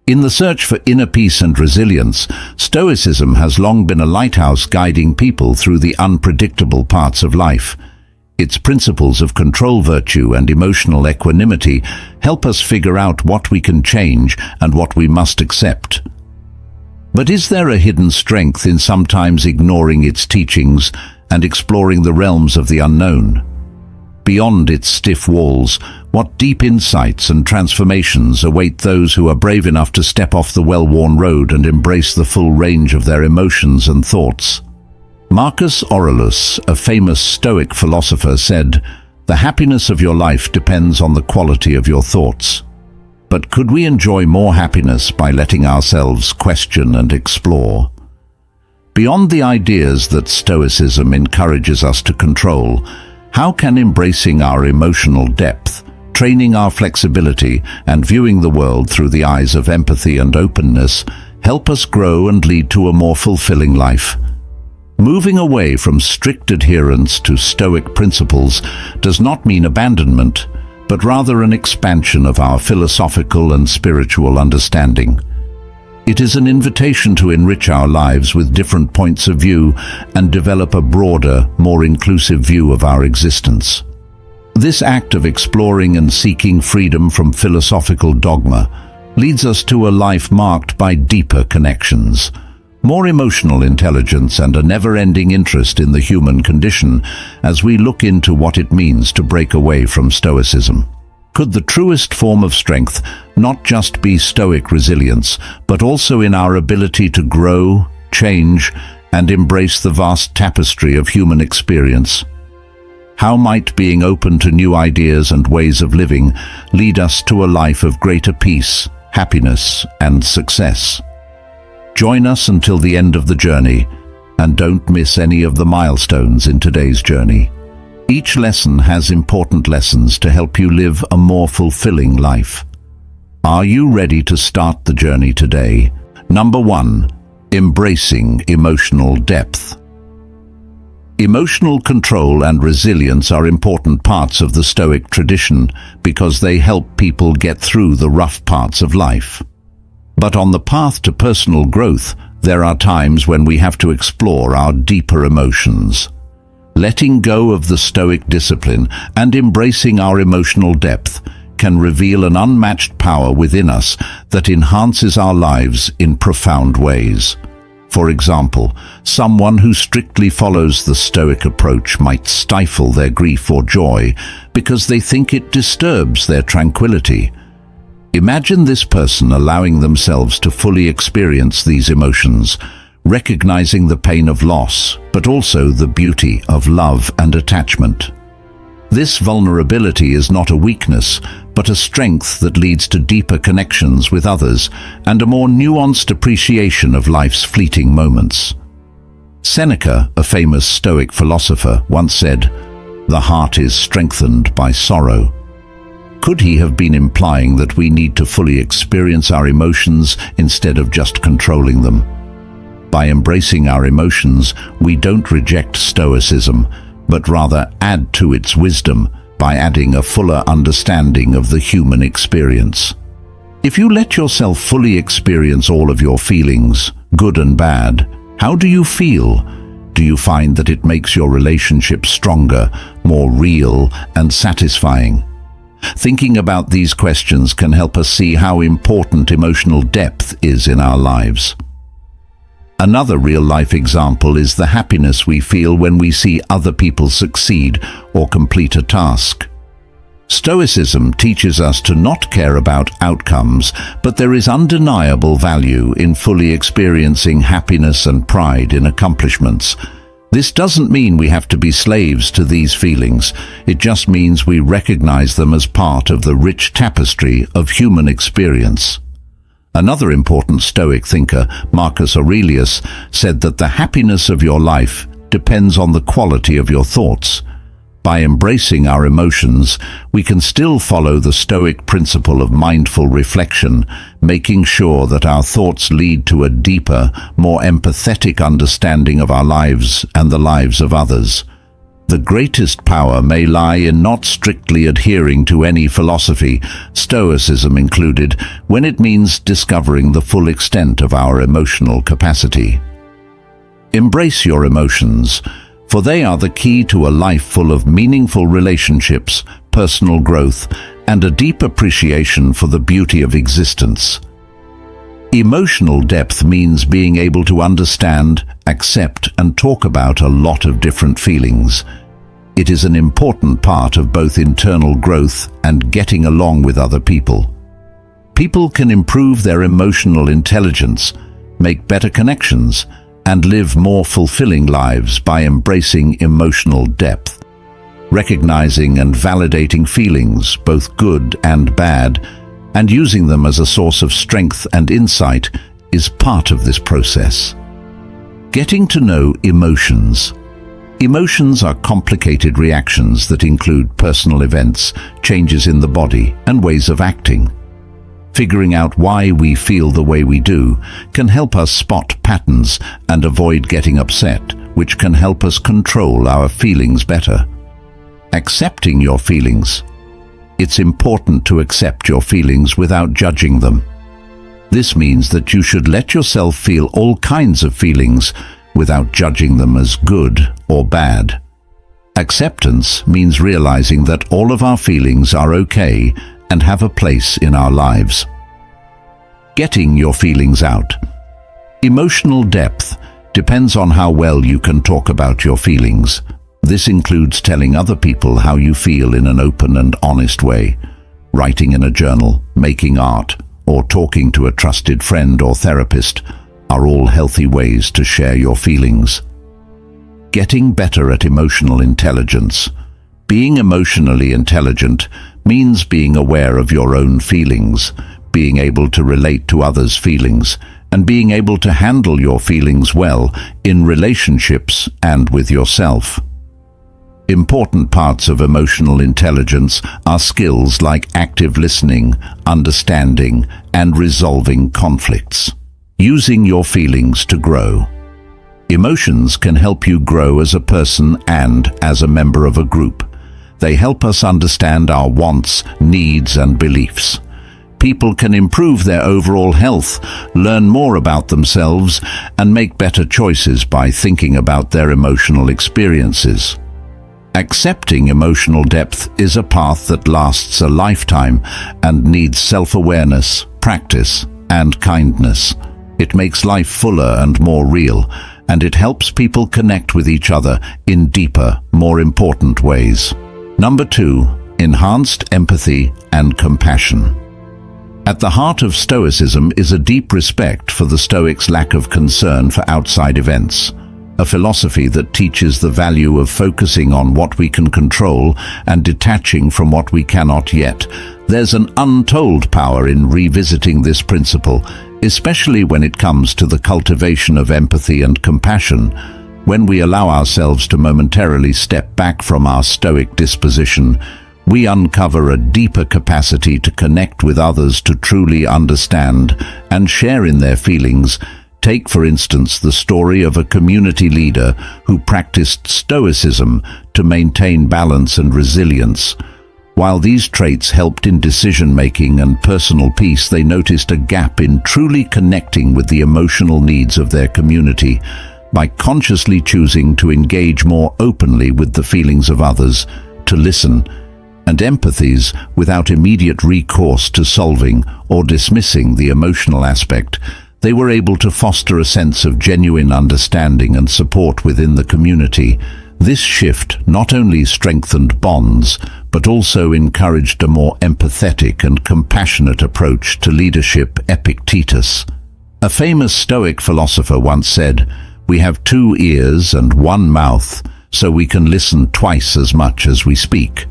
In the search for inner peace and resilience, Stoicism has long been a lighthouse guiding people through the unpredictable parts of life. Its principles of control virtue and emotional equanimity help us figure out what we can change and what we must accept. But is there a hidden strength in sometimes ignoring its teachings and exploring the realms of the unknown? Beyond its stiff walls, what deep insights and transformations await those who are brave enough to step off the well-worn road and embrace the full range of their emotions and thoughts? Marcus Aurelius, a famous Stoic philosopher, said, "The happiness of your life depends on the quality of your thoughts." But could we enjoy more happiness by letting ourselves question and explore? Beyond the ideas that Stoicism encourages us to control, how can embracing our emotional depth, training our flexibility, and viewing the world through the eyes of empathy and openness help us grow and lead to a more fulfilling life? Moving away from strict adherence to Stoic principles does not mean abandonment, but rather an expansion of our philosophical and spiritual understanding. It is an invitation to enrich our lives with different points of view and develop a broader, more inclusive view of our existence. This act of exploring and seeking freedom from philosophical dogma leads us to a life marked by deeper connections, more emotional intelligence, and a never-ending interest in the human condition as we look into what it means to break away from Stoicism. Could the truest form of strength not just be Stoic resilience, but also in our ability to grow, change, and embrace the vast tapestry of human experience? How might being open to new ideas and ways of living lead us to a life of greater peace, happiness, and success? Join us until the end of the journey, and don't miss any of the milestones in today's journey. Each lesson has important lessons to help you live a more fulfilling life. Are you ready to start the journey today? Number 1. Embracing emotional depth. Emotional control and resilience are important parts of the Stoic tradition because they help people get through the rough parts of life. But on the path to personal growth, there are times when we have to explore our deeper emotions. Letting go of the Stoic discipline and embracing our emotional depth can reveal an unmatched power within us that enhances our lives in profound ways. For example, someone who strictly follows the Stoic approach might stifle their grief or joy because they think it disturbs their tranquility. Imagine this person allowing themselves to fully experience these emotions, recognizing the pain of loss, but also the beauty of love and attachment. This vulnerability is not a weakness, but a strength that leads to deeper connections with others and a more nuanced appreciation of life's fleeting moments. Seneca, a famous Stoic philosopher, once said, "The heart is strengthened by sorrow." Could he have been implying that we need to fully experience our emotions instead of just controlling them? By embracing our emotions, we don't reject Stoicism, but rather add to its wisdom by adding a fuller understanding of the human experience. If you let yourself fully experience all of your feelings, good and bad, how do you feel? Do you find that it makes your relationship stronger, more real, and satisfying? Thinking about these questions can help us see how important emotional depth is in our lives. Another real-life example is the happiness we feel when we see other people succeed or complete a task. Stoicism teaches us to not care about outcomes, but there is undeniable value in fully experiencing happiness and pride in accomplishments. This doesn't mean we have to be slaves to these feelings. It just means we recognize them as part of the rich tapestry of human experience. Another important Stoic thinker, Marcus Aurelius, said that the happiness of your life depends on the quality of your thoughts. By embracing our emotions, we can still follow the Stoic principle of mindful reflection, making sure that our thoughts lead to a deeper, more empathetic understanding of our lives and the lives of others. the greatest power may lie in not strictly adhering to any philosophy, Stoicism included, when it means discovering the full extent of our emotional capacity. Embrace your emotions, for they are the key to a life full of meaningful relationships, personal growth, and a deep appreciation for the beauty of existence. Emotional depth means being able to understand, accept, and talk about a lot of different feelings. It is an important part of both internal growth and getting along with other people. People can improve their emotional intelligence, make better connections, and live more fulfilling lives by embracing emotional depth. Recognizing and validating feelings, both good and bad, and using them as a source of strength and insight is part of this process. Getting to know emotions. Emotions are complicated reactions that include personal events, changes in the body, and ways of acting. Figuring out why we feel the way we do can help us spot patterns and avoid getting upset, which can help us control our feelings better. Accepting your feelings. It's important to accept your feelings without judging them. This means that you should let yourself feel all kinds of feelings without judging them as good or bad. Acceptance means realizing that all of our feelings are okay and have a place in our lives. Getting your feelings out. Emotional depth depends on how well you can talk about your feelings. This includes telling other people how you feel in an open and honest way. Writing in a journal, making art, or talking to a trusted friend or therapist are all healthy ways to share your feelings. Getting better at emotional intelligence. Being emotionally intelligent means being aware of your own feelings, being able to relate to others' feelings, and being able to handle your feelings well in relationships and with yourself. Important parts of emotional intelligence are skills like active listening, understanding, and resolving conflicts. Using your feelings to grow. Emotions can help you grow as a person and as a member of a group. They help us understand our wants, needs, and beliefs. People can improve their overall health, learn more about themselves, and make better choices by thinking about their emotional experiences. Accepting emotional depth is a path that lasts a lifetime and needs self-awareness, practice, and kindness. It makes life fuller and more real, and it helps people connect with each other in deeper, more important ways. Number 2, enhanced empathy and compassion. At the heart of Stoicism is a deep respect for the Stoics' lack of concern for outside events. A philosophy that teaches the value of focusing on what we can control and detaching from what we cannot yet. There's an untold power in revisiting this principle, especially when it comes to the cultivation of empathy and compassion. When we allow ourselves to momentarily step back from our Stoic disposition, we uncover a deeper capacity to connect with others, to truly understand and share in their feelings. Take, for instance, the story of a community leader who practiced Stoicism to maintain balance and resilience. While these traits helped in decision-making and personal peace, they noticed a gap in truly connecting with the emotional needs of their community. By consciously choosing to engage more openly with the feelings of others, to listen, and empathize without immediate recourse to solving or dismissing the emotional aspect, they were able to foster a sense of genuine understanding and support within the community. This shift not only strengthened bonds, but also encouraged a more empathetic and compassionate approach to leadership. Epictetus, a famous Stoic philosopher, once said, "We have 2 ears and 1 mouth, so we can listen twice as much as we speak."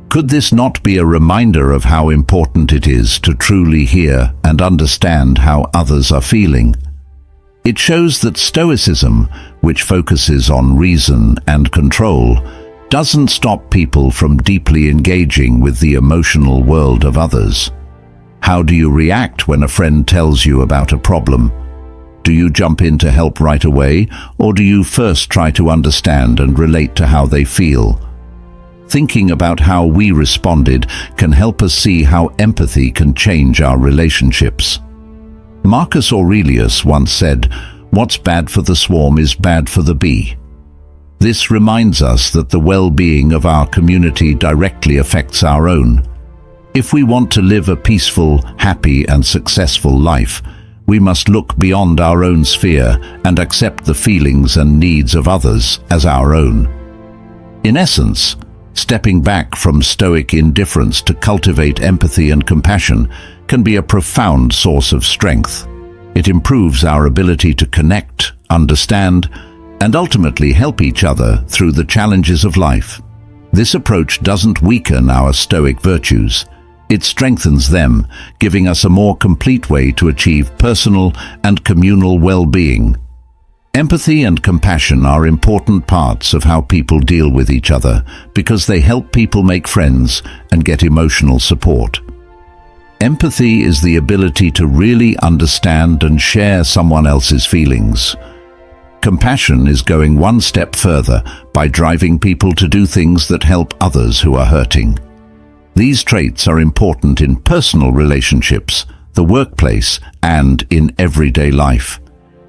Could this not be a reminder of how important it is to truly hear and understand how others are feeling? It shows that Stoicism, which focuses on reason and control, doesn't stop people from deeply engaging with the emotional world of others. How do you react when a friend tells you about a problem? Do you jump in to help right away, or do you first try to understand and relate to how they feel? Thinking about how we responded can help us see how empathy can change our relationships. Marcus Aurelius once said, "What's bad for the swarm is bad for the bee." This reminds us that the well-being of our community directly affects our own. If we want to live a peaceful, happy, and successful life, we must look beyond our own sphere and accept the feelings and needs of others as our own. In essence, stepping back from Stoic indifference to cultivate empathy and compassion can be a profound source of strength. It improves our ability to connect, understand, and ultimately help each other through the challenges of life. This approach doesn't weaken our Stoic virtues. It strengthens them, giving us a more complete way to achieve personal and communal well-being. Empathy and compassion are important parts of how people deal with each other because they help people make friends and get emotional support. Empathy is the ability to really understand and share someone else's feelings. Compassion is going one step further by driving people to do things that help others who are hurting. These traits are important in personal relationships, the workplace, and in everyday life.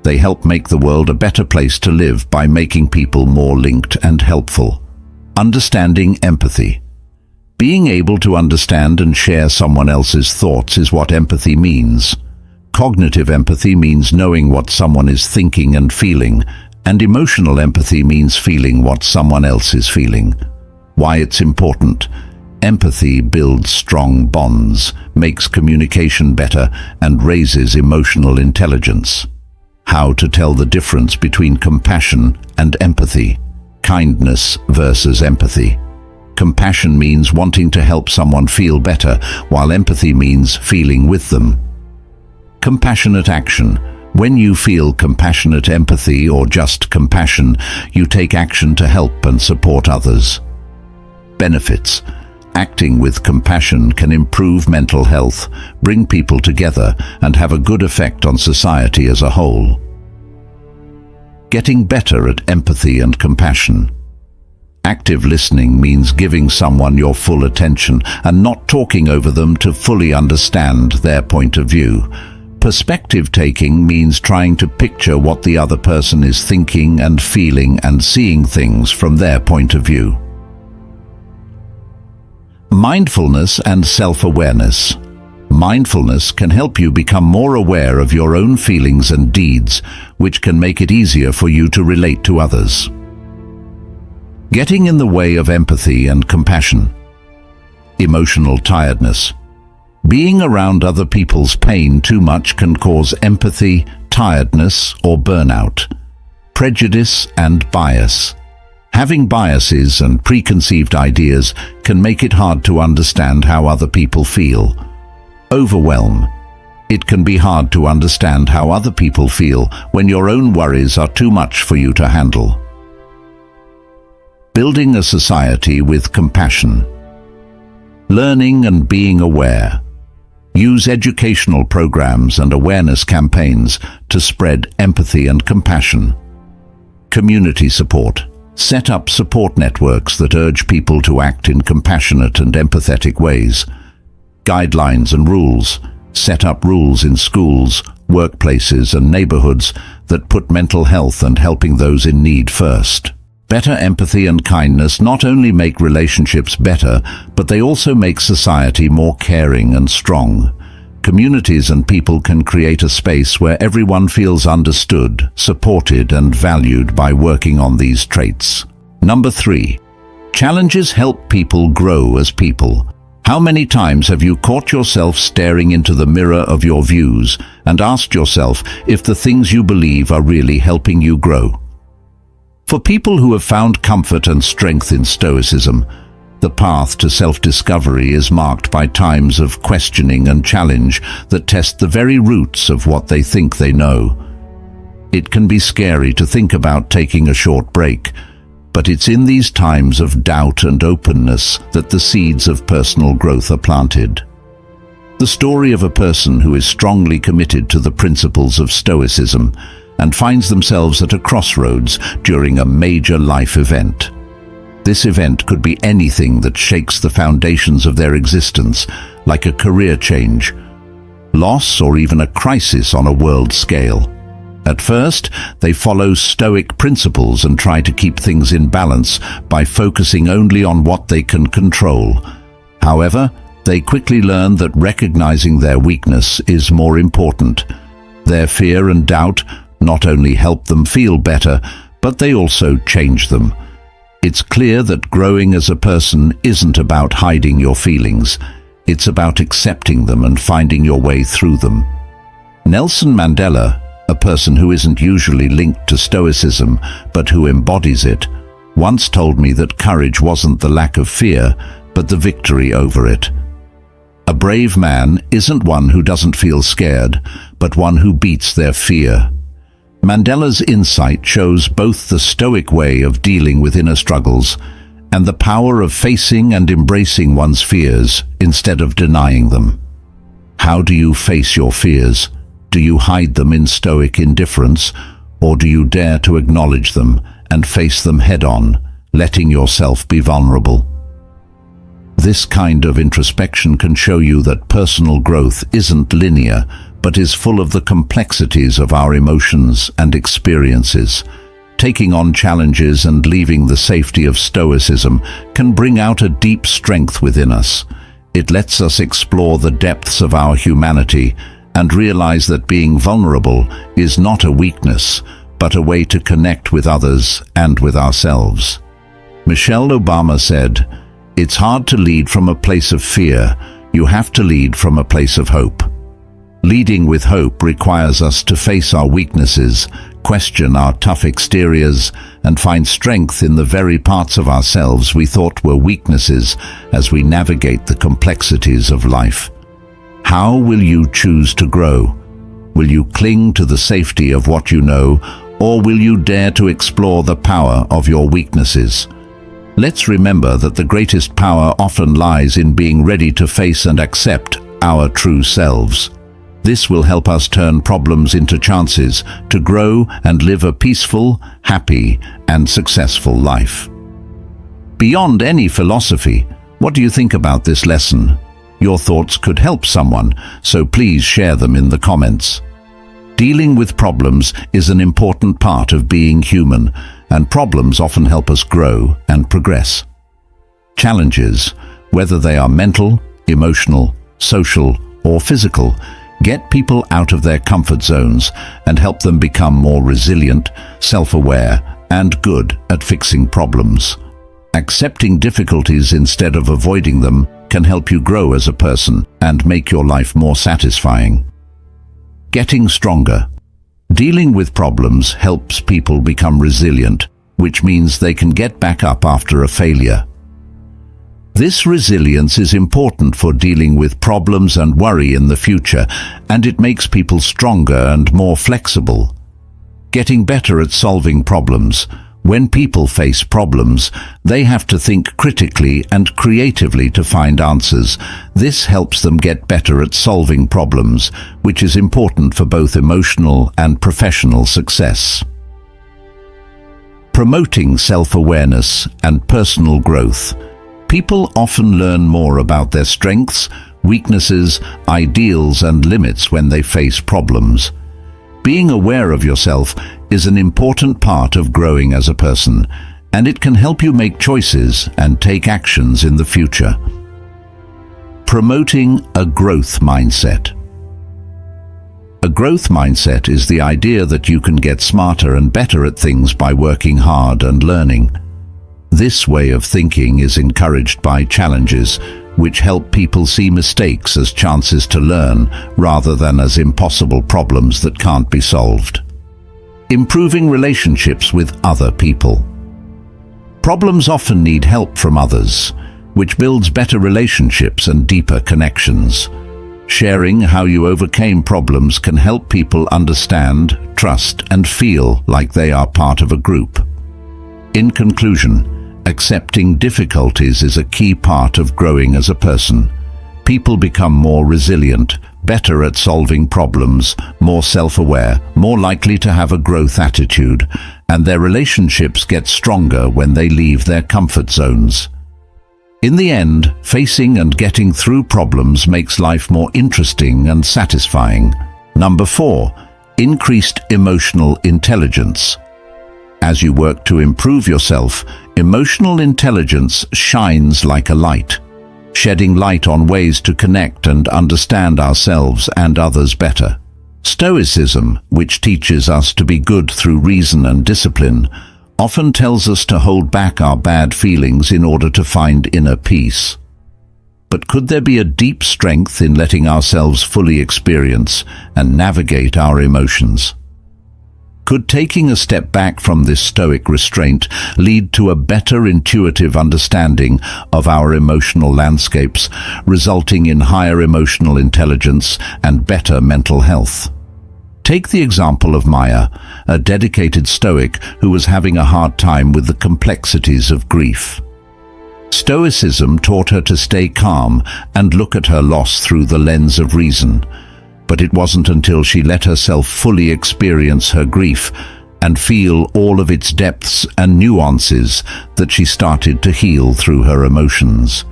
They help make the world a better place to live by making people more linked and helpful. Understanding empathy. Being able to understand and share someone else's thoughts is what empathy means. Cognitive empathy means knowing what someone is thinking and feeling, and emotional empathy means feeling what someone else is feeling. Why it's important. Empathy builds strong bonds, makes communication better, and raises emotional intelligence. How to tell the difference between compassion and empathy. Kindness versus empathy. Compassion means wanting to help someone feel better, while empathy means feeling with them. Compassionate action. When you feel compassionate empathy or just compassion, you take action to help and support others. Benefits. Acting with compassion can improve mental health, bring people together, and have a good effect on society as a whole. Getting better at empathy and compassion. Active listening means giving someone your full attention and not talking over them to fully understand their point of view. Perspective taking means trying to picture what the other person is thinking and feeling and seeing things from their point of view. Mindfulness and self-awareness. Mindfulness can help you become more aware of your own feelings and deeds, which can make it easier for you to relate to others. Getting in the way of empathy and compassion. Emotional tiredness. Being around other people's pain too much can cause empathy, tiredness, or burnout. Prejudice and bias. Having biases and preconceived ideas can make it hard to understand how other people feel. Overwhelm. It can be hard to understand how other people feel when your own worries are too much for you to handle. Building a society with compassion. Learning and being aware. Use educational programs and awareness campaigns to spread empathy and compassion. Community support. Set up support networks that urge people to act in compassionate and empathetic ways. Guidelines and rules. Set up rules in schools, workplaces, and neighborhoods that put mental health and helping those in need first. Better empathy and kindness not only make relationships better, but they also make society more caring and strong. Communities and people can create a space where everyone feels understood, supported, and valued by working on these traits. Number 3. Challenges help people grow as people. How many times have you caught yourself staring into the mirror of your views and asked yourself if the things you believe are really helping you grow? For people who have found comfort and strength in Stoicism, the path to self-discovery is marked by times of questioning and challenge that test the very roots of what they think they know. It can be scary to think about taking a short break, but it's in these times of doubt and openness that the seeds of personal growth are planted. The story of a person who is strongly committed to the principles of Stoicism and finds themselves at a crossroads during a major life event. This event could be anything that shakes the foundations of their existence, like a career change, loss, or even a crisis on a world scale. At first, they follow Stoic principles and try to keep things in balance by focusing only on what they can control. However, they quickly learn that recognizing their weakness is more important. Their fear and doubt not only help them feel better, but they also change them. It's clear that growing as a person isn't about hiding your feelings. It's about accepting them and finding your way through them. Nelson Mandela, a person who isn't usually linked to Stoicism but who embodies it, once told me that courage wasn't the lack of fear, but the victory over it. A brave man isn't one who doesn't feel scared, but one who beats their fear. Mandela's insight shows both the Stoic way of dealing with inner struggles and the power of facing and embracing one's fears instead of denying them. How do you face your fears? Do you hide them in Stoic indifference, or do you dare to acknowledge them and face them head-on, letting yourself be vulnerable? This kind of introspection can show you that personal growth isn't linear, but is full of the complexities of our emotions and experiences. Taking on challenges and leaving the safety of Stoicism can bring out a deep strength within us. It lets us explore the depths of our humanity and realize that being vulnerable is not a weakness, but a way to connect with others and with ourselves. Michelle Obama said, "It's hard to lead from a place of fear. You have to lead from a place of hope." Leading with hope requires us to face our weaknesses, question our tough exteriors, and find strength in the very parts of ourselves we thought were weaknesses as we navigate the complexities of life. How will you choose to grow? Will you cling to the safety of what you know, or will you dare to explore the power of your weaknesses? Let's remember that the greatest power often lies in being ready to face and accept our true selves. This will help us turn problems into chances to grow and live a peaceful, happy, and successful life. Beyond any philosophy, what do you think about this lesson? Your thoughts could help someone, so please share them in the comments. Dealing with problems is an important part of being human, and problems often help us grow and progress. Challenges, whether they are mental, emotional, social, or physical, get people out of their comfort zones and help them become more resilient, self-aware, and good at fixing problems. Accepting difficulties instead of avoiding them can help you grow as a person and make your life more satisfying. Getting stronger. Dealing with problems helps people become resilient, which means they can get back up after a failure. This resilience is important for dealing with problems and worry in the future, and it makes people stronger and more flexible. Getting better at solving problems. When people face problems, they have to think critically and creatively to find answers. This helps them get better at solving problems, which is important for both emotional and professional success. Promoting self-awareness and personal growth. People often learn more about their strengths, weaknesses, ideals, and limits when they face problems. Being aware of yourself is an important part of growing as a person, and it can help you make choices and take actions in the future. Promoting a growth mindset. A growth mindset is the idea that you can get smarter and better at things by working hard and learning. This way of thinking is encouraged by challenges, which help people see mistakes as chances to learn rather than as impossible problems that can't be solved. Improving relationships with other people. Problems often need help from others, which builds better relationships and deeper connections. Sharing how you overcame problems can help people understand, trust, and feel like they are part of a group. In conclusion, accepting difficulties is a key part of growing as a person. people become more resilient, better at solving problems, more self-aware, more likely to have a growth attitude, and their relationships get stronger when they leave their comfort zones. In the end, facing and getting through problems makes life more interesting and satisfying. Number 4, increased emotional intelligence. As you work to improve yourself, emotional intelligence shines like a light, shedding light on ways to connect and understand ourselves and others better. Stoicism, which teaches us to be good through reason and discipline, often tells us to hold back our bad feelings in order to find inner peace. But could there be a deep strength in letting ourselves fully experience and navigate our emotions? Could taking a step back from this Stoic restraint lead to a better intuitive understanding of our emotional landscapes, resulting in higher emotional intelligence and better mental health? Take the example of Maya, a dedicated Stoic who was having a hard time with the complexities of grief. Stoicism taught her to stay calm and look at her loss through the lens of reason. But it wasn't until she let herself fully experience her grief and feel all of its depths and nuances that she started to heal through her emotions.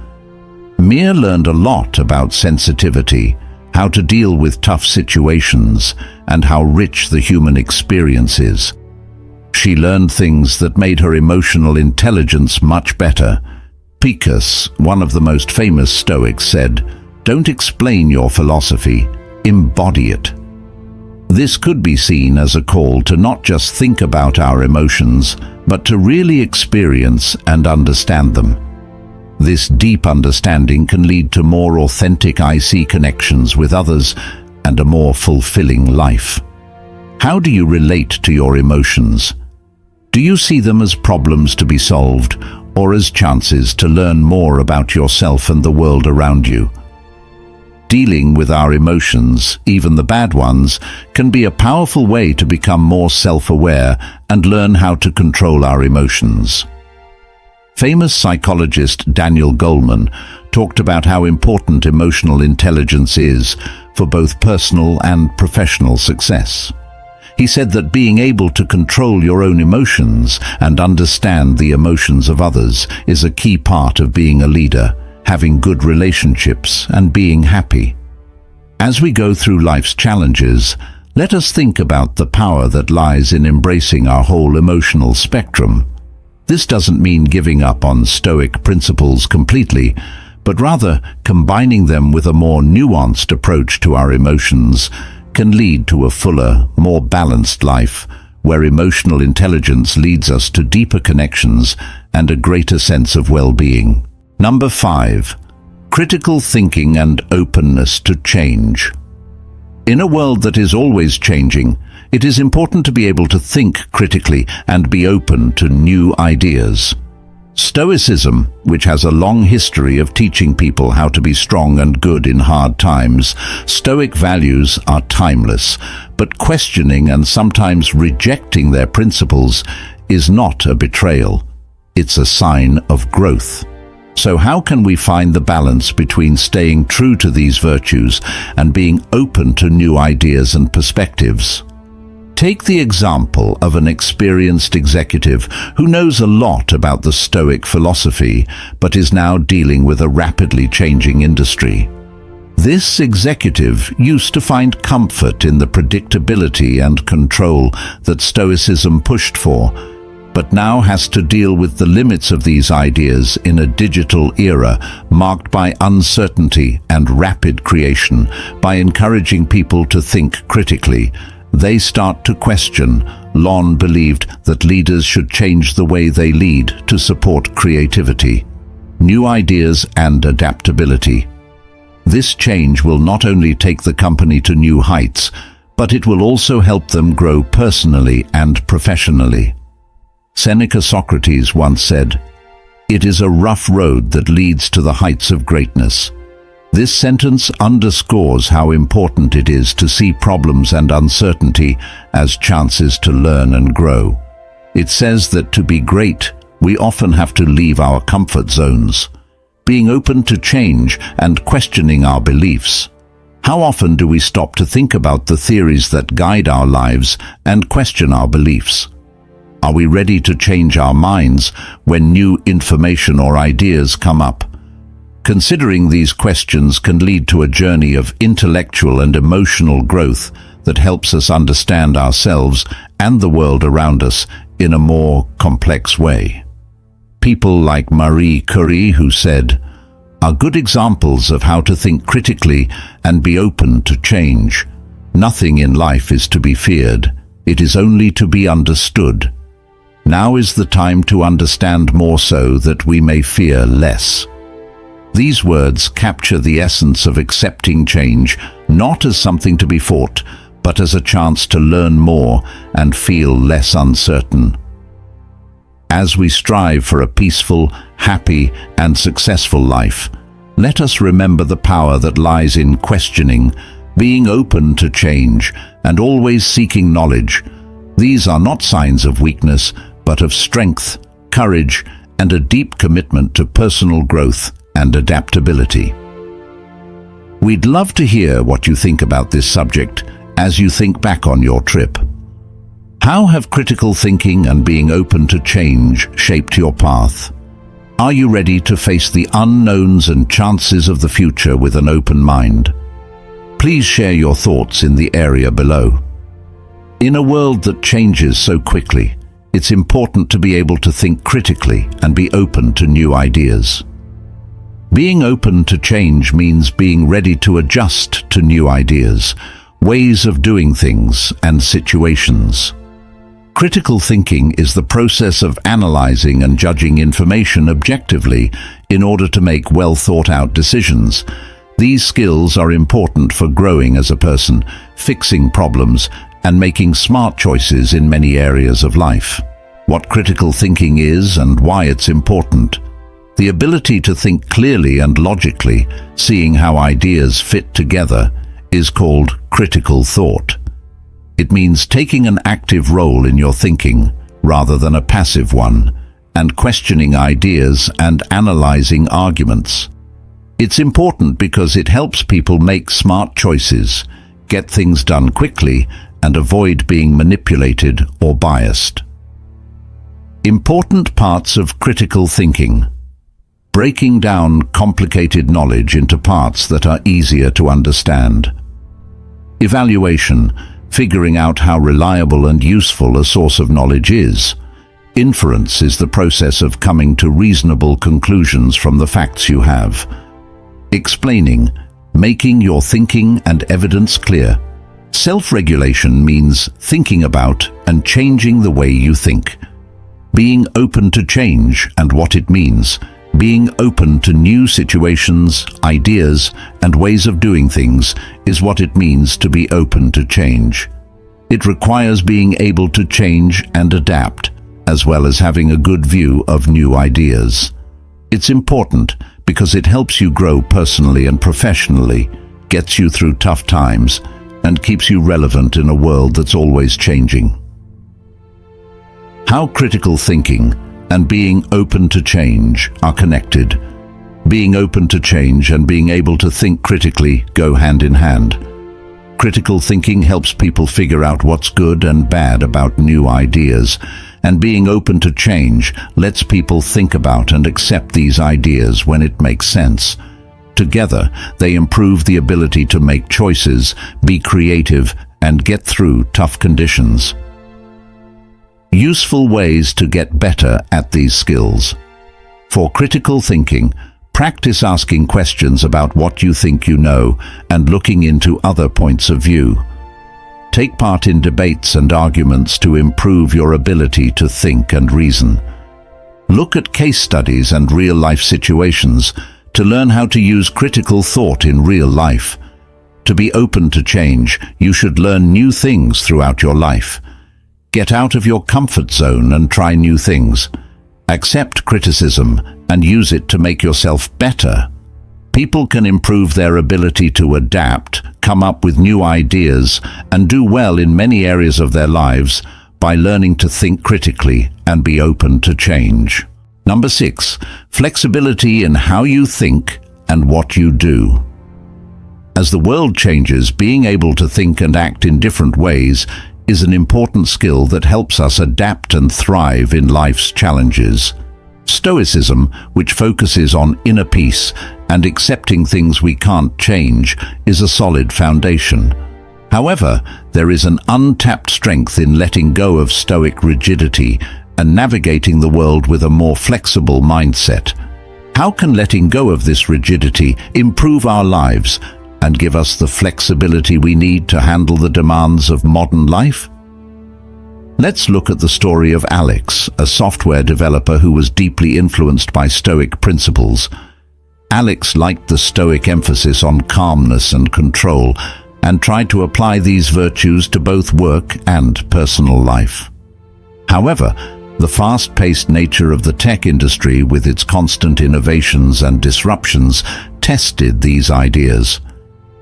Mia learned a lot about sensitivity, how to deal with tough situations, and how rich the human experience is. She learned things that made her emotional intelligence much better. Picus, one of the most famous Stoics, said, "Don't explain your philosophy, embody it." This could be seen as a call to not just think about our emotions, but to really experience and understand them. This deep understanding can lead to more authentic IC connections with others and a more fulfilling life. How do you relate to your emotions? Do you see them as problems to be solved, or as chances to learn more about yourself and the world around you? Dealing with our emotions, even the bad ones, can be a powerful way to become more self-aware and learn how to control our emotions. Famous psychologist Daniel Goleman talked about how important emotional intelligence is for both personal and professional success. He said that being able to control your own emotions and understand the emotions of others is a key part of being a leader, having good relationships, and being happy. As we go through life's challenges, let us think about the power that lies in embracing our whole emotional spectrum. This doesn't mean giving up on Stoic principles completely, but rather combining them with a more nuanced approach to our emotions can lead to a fuller, more balanced life, where emotional intelligence leads us to deeper connections and a greater sense of well-being. Number 5. Critical thinking and openness to change. In a world that is always changing, it is important to be able to think critically and be open to new ideas. Stoicism, which has a long history of teaching people how to be strong and good in hard times, Stoic values are timeless, but questioning and sometimes rejecting their principles is not a betrayal. It's a sign of growth. So how can we find the balance between staying true to these virtues and being open to new ideas and perspectives? Take the example of an experienced executive who knows a lot about the Stoic philosophy, but is now dealing with a rapidly changing industry. This executive used to find comfort in the predictability and control that Stoicism pushed for, but now has to deal with the limits of these ideas in a digital era marked by uncertainty and rapid creation. By encouraging people to think critically, they start to question. Lon believed that leaders should change the way they lead to support creativity, new ideas and adaptability. This change will not only take the company to new heights, but it will also help them grow personally and professionally. Seneca Socrates once said, "It is a rough road that leads to the heights of greatness." This sentence underscores how important it is to see problems and uncertainty as chances to learn and grow. It says that to be great, we often have to leave our comfort zones. being open to change and questioning our beliefs. How often do we stop to think about the theories that guide our lives and question our beliefs? Are we ready to change our minds when new information or ideas come up? Considering these questions can lead to a journey of intellectual and emotional growth that helps us understand ourselves and the world around us in a more complex way. People like Marie Curie, who said, are good examples of how to think critically and be open to change. Nothing in life is to be feared. It is only to be understood. Now is the time to understand more so that we may fear less. These words capture the essence of accepting change, not as something to be fought, but as a chance to learn more and feel less uncertain. As we strive for a peaceful, happy, and successful life, let us remember the power that lies in questioning, being open to change, and always seeking knowledge. These are not signs of weakness, but of strength, courage, and a deep commitment to personal growth and adaptability. We'd love to hear what you think about this subject as you think back on your trip. How have critical thinking and being open to change shaped your path? Are you ready to face the unknowns and chances of the future with an open mind? Please share your thoughts in the area below. In a world that changes so quickly, it's important to be able to think critically and be open to new ideas. Being open to change means being ready to adjust to new ideas, ways of doing things, and situations. Critical thinking is the process of analyzing and judging information objectively in order to make well-thought-out decisions. These skills are important for growing as a person, fixing problems, and making smart choices in many areas of life. What critical thinking is and why it's important. The ability to think clearly and logically, seeing how ideas fit together, is called critical thought. It means taking an active role in your thinking, rather than a passive one, and questioning ideas and analyzing arguments. It's important because it helps people make smart choices, get things done quickly, and avoid being manipulated or biased. Important parts of critical thinking. Breaking down complicated knowledge into parts that are easier to understand. Evaluation, figuring out how reliable and useful a source of knowledge is. Inference is the process of coming to reasonable conclusions from the facts you have. Explaining, making your thinking and evidence clear. Self-regulation means thinking about and changing the way you think. Being open to change and what it means. Being open to new situations, ideas, and ways of doing things is what it means to be open to change. It requires being able to change and adapt, as well as having a good view of new ideas. It's important because it helps you grow personally and professionally, gets you through tough times, and keeps you relevant in a world that's always changing. How critical thinking and being open to change are connected. Being open to change and being able to think critically go hand in hand. Critical thinking helps people figure out what's good and bad about new ideas, and being open to change lets people think about and accept these ideas when it makes sense. Together, they improve the ability to make choices, be creative, and get through tough conditions. Useful ways to get better at these skills. For critical thinking, practice asking questions about what you think you know and looking into other points of view. Take part in debates and arguments to improve your ability to think and reason. Look at case studies and real-life situations to learn how to use critical thought in real life. To be open to change, you should learn new things throughout your life. Get out of your comfort zone and try new things. Accept criticism and use it to make yourself better. People can improve their ability to adapt, come up with new ideas, and do well in many areas of their lives by learning to think critically and be open to change. Number 6. Flexibility in how you think and what you do. As the world changes, being able to think and act in different ways is an important skill that helps us adapt and thrive in life's challenges. Stoicism, which focuses on inner peace and accepting things we can't change, is a solid foundation. However, there is an untapped strength in letting go of Stoic rigidity and navigating the world with a more flexible mindset. How can letting go of this rigidity improve our lives and give us the flexibility we need to handle the demands of modern life? Let's look at the story of Alex, a software developer who was deeply influenced by Stoic principles. Alex liked the Stoic emphasis on calmness and control and tried to apply these virtues to both work and personal life. However, the fast-paced nature of the tech industry with its constant innovations and disruptions tested these ideas.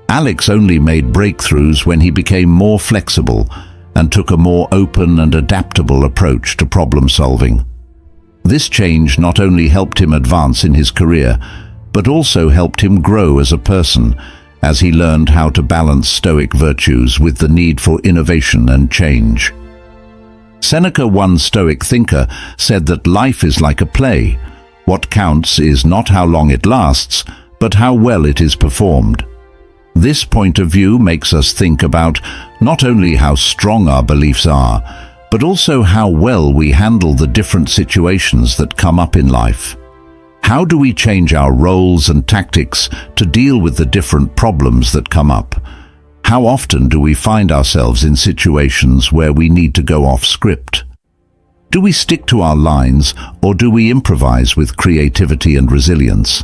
Alex only made breakthroughs when he became more flexible and took a more open and adaptable approach to problem solving. This change not only helped him advance in his career, but also helped him grow as a person, as he learned how to balance Stoic virtues with the need for innovation and change. Seneca, one Stoic thinker, said that life is like a play. What counts is not how long it lasts, but how well it is performed. This point of view makes us think about not only how strong our beliefs are, but also how well we handle the different situations that come up in life. How do we change our roles and tactics to deal with the different problems that come up? How often do we find ourselves in situations where we need to go off script? Do we stick to our lines, or do we improvise with creativity and resilience?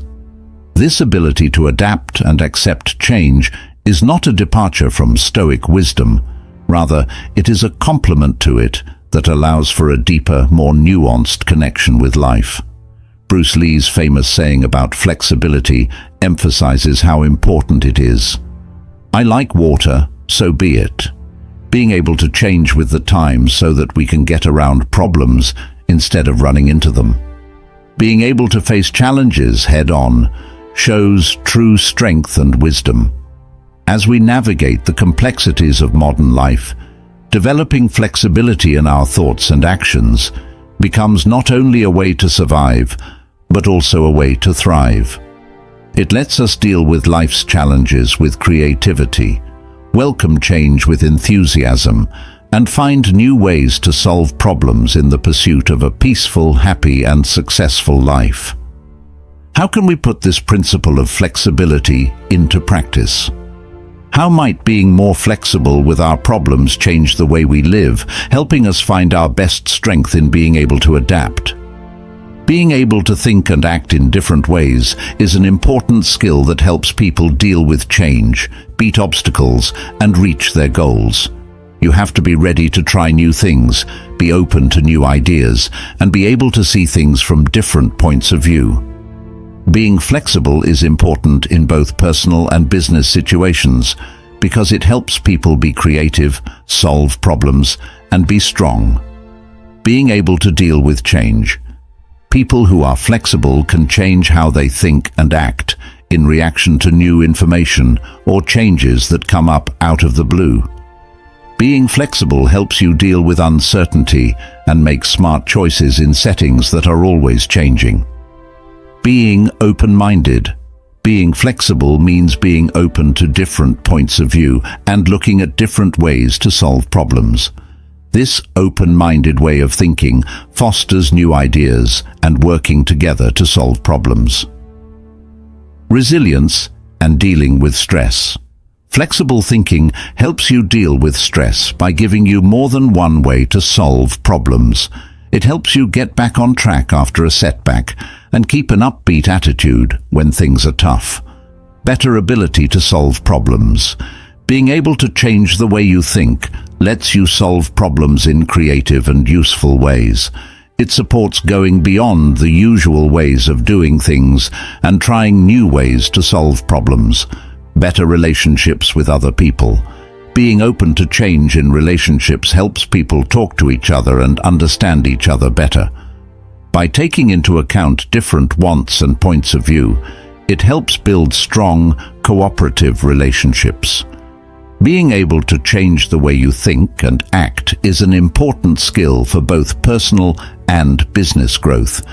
This ability to adapt and accept change is not a departure from Stoic wisdom. Rather, it is a complement to it that allows for a deeper, more nuanced connection with life. Bruce Lee's famous saying about flexibility emphasizes how important it is. "I like water, so be it." Being able to change with the times so that we can get around problems instead of running into them. Being able to face challenges head-on shows true strength and wisdom. As we navigate the complexities of modern life, developing flexibility in our thoughts and actions becomes not only a way to survive, but also a way to thrive. It lets us deal with life's challenges with creativity, welcome change with enthusiasm, and find new ways to solve problems in the pursuit of a peaceful, happy, and successful life. How can we put this principle of flexibility into practice? How might being more flexible with our problems change the way we live, helping us find our best strength in being able to adapt? Being able to think and act in different ways is an important skill that helps people deal with change, beat obstacles, and reach their goals. You have to be ready to try new things, be open to new ideas, and be able to see things from different points of view. Being flexible is important in both personal and business situations because it helps people be creative, solve problems, and be strong. Being able to deal with change. People who are flexible can change how they think and act in reaction to new information or changes that come up out of the blue. Being flexible helps you deal with uncertainty and make smart choices in settings that are always changing. Being open-minded. Being flexible means being open to different points of view and looking at different ways to solve problems. This open-minded way of thinking fosters new ideas and working together to solve problems. Resilience and dealing with stress. Flexible thinking helps you deal with stress by giving you more than one way to solve problems. It helps you get back on track after a setback and keep an upbeat attitude when things are tough. Better ability to solve problems. Being able to change the way you think lets you solve problems in creative and useful ways. It supports going beyond the usual ways of doing things and trying new ways to solve problems. Better relationships with other people. Being open to change in relationships helps people talk to each other and understand each other better. By taking into account different wants and points of view, it helps build strong, cooperative relationships. Being able to change the way you think and act is an important skill for both personal and business growth.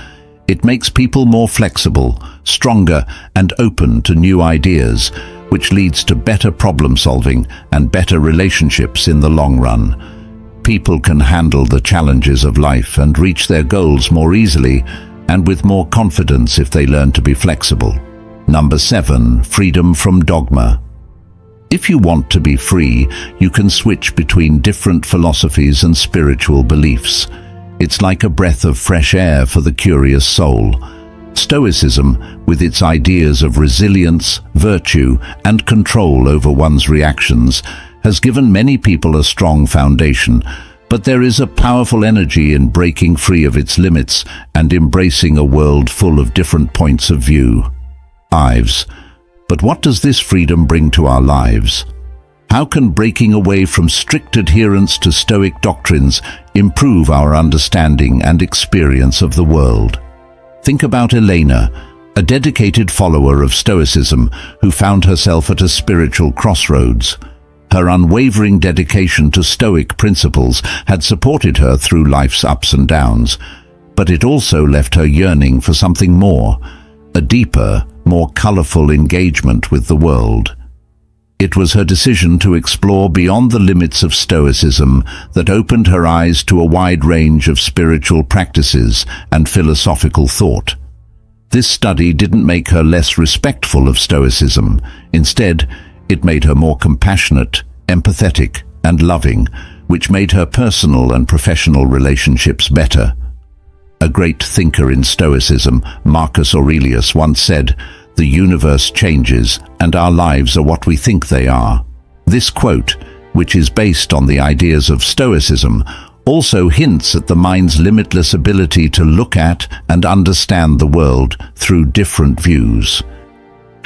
It makes people more flexible, stronger, and open to new ideas, which leads to better problem solving and better relationships in the long run. People can handle the challenges of life and reach their goals more easily and with more confidence if they learn to be flexible. Number 7, freedom from dogma. If you want to be free, you can switch between different philosophies and spiritual beliefs. It's like a breath of fresh air for the curious soul. Stoicism, with its ideas of resilience, virtue, and control over one's reactions, has given many people a strong foundation, but there is a powerful energy in breaking free of its limits and embracing a world full of different points of view. Ives. But what does this freedom bring to our lives? How can breaking away from strict adherence to Stoic doctrines improve our understanding and experience of the world? Think about Elena, a dedicated follower of Stoicism who found herself at a spiritual crossroads. Her unwavering dedication to Stoic principles had supported her through life's ups and downs, but it also left her yearning for something more, a deeper, more colorful engagement with the world. It was her decision to explore beyond the limits of Stoicism that opened her eyes to a wide range of spiritual practices and philosophical thought. This study didn't make her less respectful of Stoicism. Instead, it made her more compassionate, empathetic, and loving, which made her personal and professional relationships better. A great thinker in Stoicism, Marcus Aurelius, once said, "The universe changes, and our lives are what we think they are." This quote, which is based on the ideas of Stoicism, also hints at the mind's limitless ability to look at and understand the world through different views.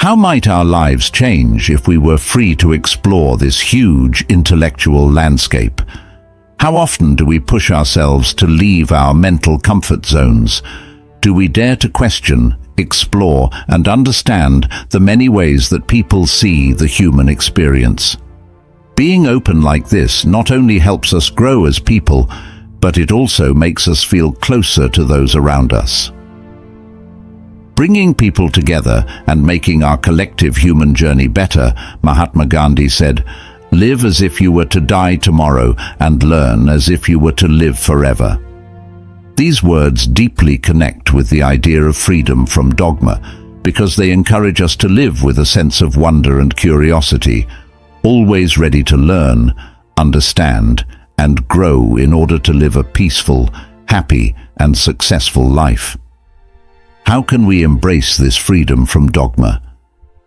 How might our lives change if we were free to explore this huge intellectual landscape? How often do we push ourselves to leave our mental comfort zones? Do we dare to question, explore, and understand the many ways that people see the human experience? Being open like this not only helps us grow as people, but it also makes us feel closer to those around us. Bringing people together and making our collective human journey better, Mahatma Gandhi said, "Live as if you were to die tomorrow and learn as if you were to live forever." These words deeply connect with the idea of freedom from dogma because they encourage us to live with a sense of wonder and curiosity, always ready to learn, understand, and grow in order to live a peaceful, happy, and successful life. How can we embrace this freedom from dogma?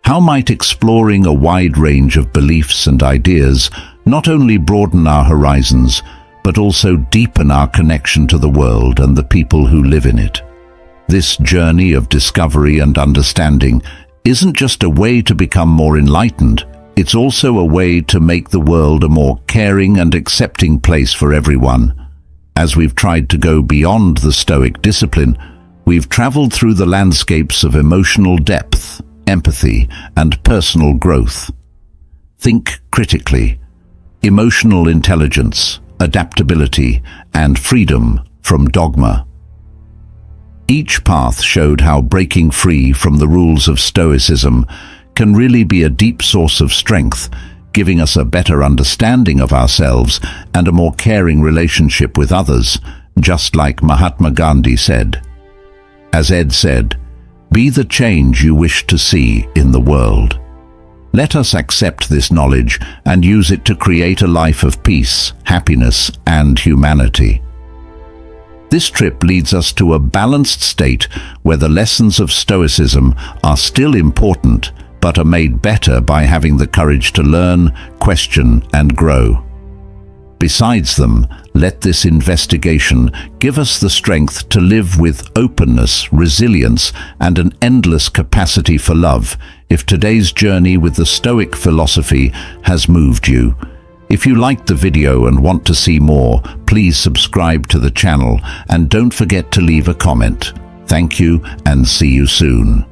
How might exploring a wide range of beliefs and ideas not only broaden our horizons, but also deepen our connection to the world and the people who live in it? This journey of discovery and understanding isn't just a way to become more enlightened, it's also a way to make the world a more caring and accepting place for everyone. As we've tried to go beyond the Stoic discipline, we've traveled through the landscapes of emotional depth, empathy, and personal growth. Think critically. Emotional intelligence, adaptability, and freedom from dogma. Each path showed how breaking free from the rules of Stoicism can really be a deep source of strength, giving us a better understanding of ourselves and a more caring relationship with others, just like Mahatma Gandhi said. As Ed said, "Be the change you wish to see in the world." Let us accept this knowledge and use it to create a life of peace, happiness, and humanity. This trip leads us to a balanced state where the lessons of Stoicism are still important, but are made better by having the courage to learn, question, and grow. Besides them, let this investigation give us the strength to live with openness, resilience, and an endless capacity for love. If today's journey with the Stoic philosophy has moved you, if you liked the video and want to see more, please subscribe to the channel and don't forget to leave a comment. Thank you and see you soon.